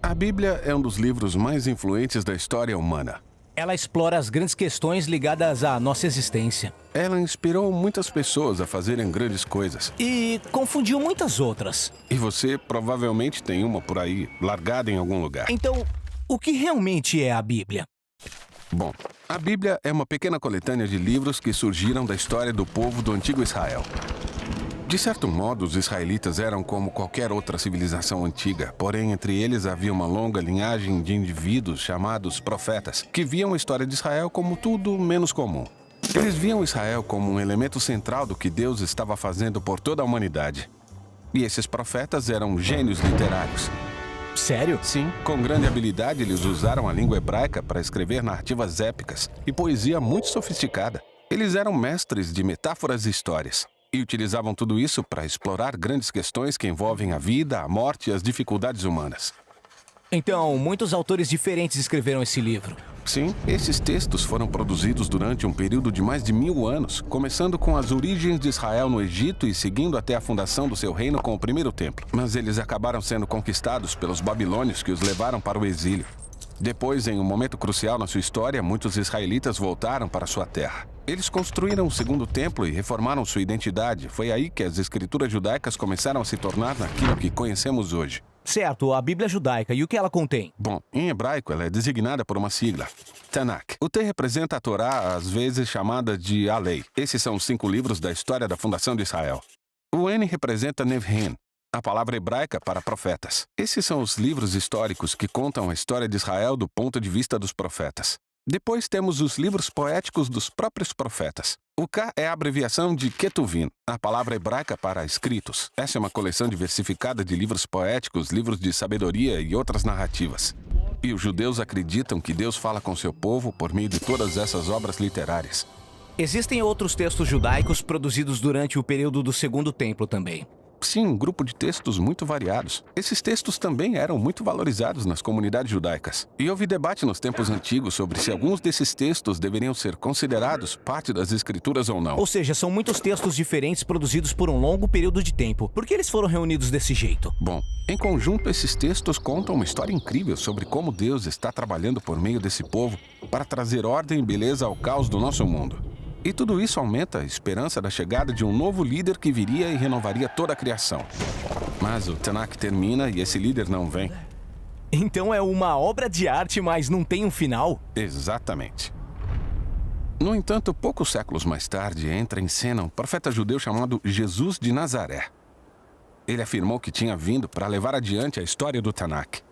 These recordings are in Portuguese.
A Bíblia é um dos livros mais influentes da história humana. Ela explora as grandes questões ligadas à nossa existência. Ela inspirou muitas pessoas a fazerem grandes coisas. E confundiu muitas outras. E você provavelmente tem uma por aí, largada em algum lugar. Então, o que realmente é a Bíblia? Bom, a Bíblia é uma pequena coletânea de livros que surgiram da história do povo do antigo Israel. De certo modo, os israelitas eram como qualquer outra civilização antiga, porém entre eles havia uma longa linhagem de indivíduos chamados profetas, que viam a história de Israel como tudo menos comum. Eles viam Israel como um elemento central do que Deus estava fazendo por toda a humanidade. E esses profetas eram gênios literários. Sério? Sim, com grande habilidade eles usaram a língua hebraica para escrever narrativas épicas e poesia muito sofisticada. Eles eram mestres de metáforas e histórias. E utilizavam tudo isso para explorar grandes questões que envolvem a vida, a morte e as dificuldades humanas. Então, muitos autores diferentes escreveram esse livro. Sim, esses textos foram produzidos durante um período de mais de 1000 anos, começando com as origens de Israel no Egito e seguindo até a fundação do seu reino com o primeiro templo. Mas eles acabaram sendo conquistados pelos babilônios que os levaram para o exílio. Depois, em um momento crucial na sua história, muitos israelitas voltaram para sua terra. Eles construíram o segundo templo e reformaram sua identidade. Foi aí que as escrituras judaicas começaram a se tornar naquilo que conhecemos hoje. Certo, a Bíblia judaica. E o que ela contém? Bom, em hebraico ela é designada por uma sigla, Tanakh. O T representa a Torá, às vezes chamada de a Lei. Esses são os 5 livros da história da fundação de Israel. O N representa Nevhem, a palavra hebraica para profetas. Esses são os livros históricos que contam a história de Israel do ponto de vista dos profetas. Depois temos os livros poéticos dos próprios profetas. O K é a abreviação de Ketuvim, a palavra hebraica para escritos. Essa é uma coleção diversificada de livros poéticos, livros de sabedoria e outras narrativas. E os judeus acreditam que Deus fala com seu povo por meio de todas essas obras literárias. Existem outros textos judaicos produzidos durante o período do Segundo Templo também. Sim, um grupo de textos muito variados. Esses textos também eram muito valorizados nas comunidades judaicas. E houve debate nos tempos antigos sobre se alguns desses textos deveriam ser considerados parte das escrituras ou não. Ou seja, são muitos textos diferentes produzidos por um longo período de tempo. Por que eles foram reunidos desse jeito? Bom, em conjunto, esses textos contam uma história incrível sobre como Deus está trabalhando por meio desse povo para trazer ordem e beleza ao caos do nosso mundo. E tudo isso aumenta a esperança da chegada de um novo líder que viria e renovaria toda a criação. Mas o Tanakh termina e esse líder não vem. Então é uma obra de arte, mas não tem um final? Exatamente. No entanto, poucos séculos mais tarde, entra em cena um profeta judeu chamado Jesus de Nazaré. Ele afirmou que tinha vindo para levar adiante a história do Tanakh.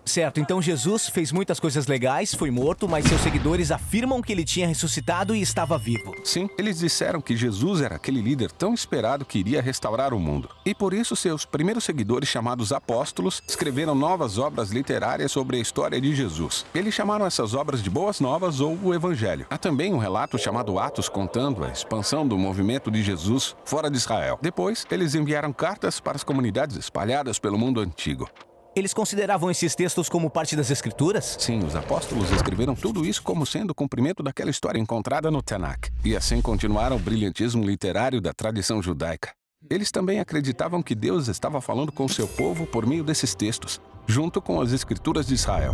Certo, então Jesus fez muitas coisas legais, foi morto, mas seus seguidores afirmam que ele tinha ressuscitado e estava vivo. Sim, eles disseram que Jesus era aquele líder tão esperado que iria restaurar o mundo. E por isso seus primeiros seguidores, chamados apóstolos, escreveram novas obras literárias sobre a história de Jesus. Eles chamaram essas obras de Boas Novas ou o Evangelho. Há também um relato chamado Atos contando a expansão do movimento de Jesus fora de Israel. Depois, eles enviaram cartas para as comunidades espalhadas pelo mundo antigo. Eles consideravam esses textos como parte das Escrituras? Sim, os apóstolos escreveram tudo isso como sendo o cumprimento daquela história encontrada no Tanakh. E assim continuaram o brilhantismo literário da tradição judaica. Eles também acreditavam que Deus estava falando com seu povo por meio desses textos, junto com as Escrituras de Israel.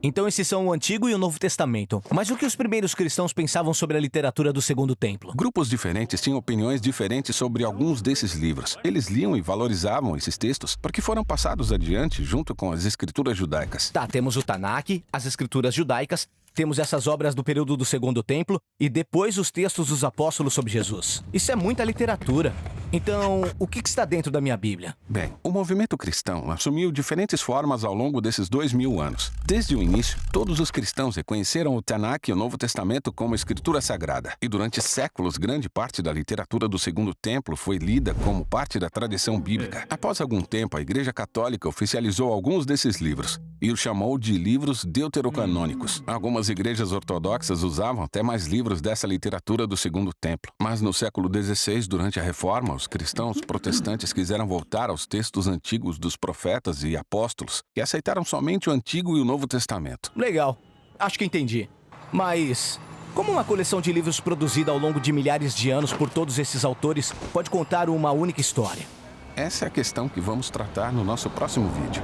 Então esses são o Antigo e o Novo Testamento. Mas o que os primeiros cristãos pensavam sobre a literatura do Segundo Templo? Grupos diferentes tinham opiniões diferentes sobre alguns desses livros. Eles liam e valorizavam esses textos porque foram passados adiante junto com as escrituras judaicas. Tá, temos o Tanakh, as escrituras judaicas, temos essas obras do período do Segundo Templo e depois os textos dos apóstolos sobre Jesus. Isso é muita literatura. Então, o que está dentro da minha Bíblia? Bem, o movimento cristão assumiu diferentes formas ao longo desses 2000 anos. Desde o início, todos os cristãos reconheceram o Tanakh e o Novo Testamento como escritura sagrada. E durante séculos, grande parte da literatura do Segundo Templo foi lida como parte da tradição bíblica. Após algum tempo, a Igreja Católica oficializou alguns desses livros e os chamou de livros deuterocanônicos. Algumas igrejas ortodoxas usavam até mais livros dessa literatura do Segundo Templo. Mas no século XVI, durante a Reforma, os cristãos protestantes quiseram voltar aos textos antigos dos profetas e apóstolos e aceitaram somente o Antigo e o Novo Testamento. Legal. Acho que entendi. Mas como uma coleção de livros produzida ao longo de milhares de anos por todos esses autores pode contar uma única história? Essa é a questão que vamos tratar no nosso próximo vídeo.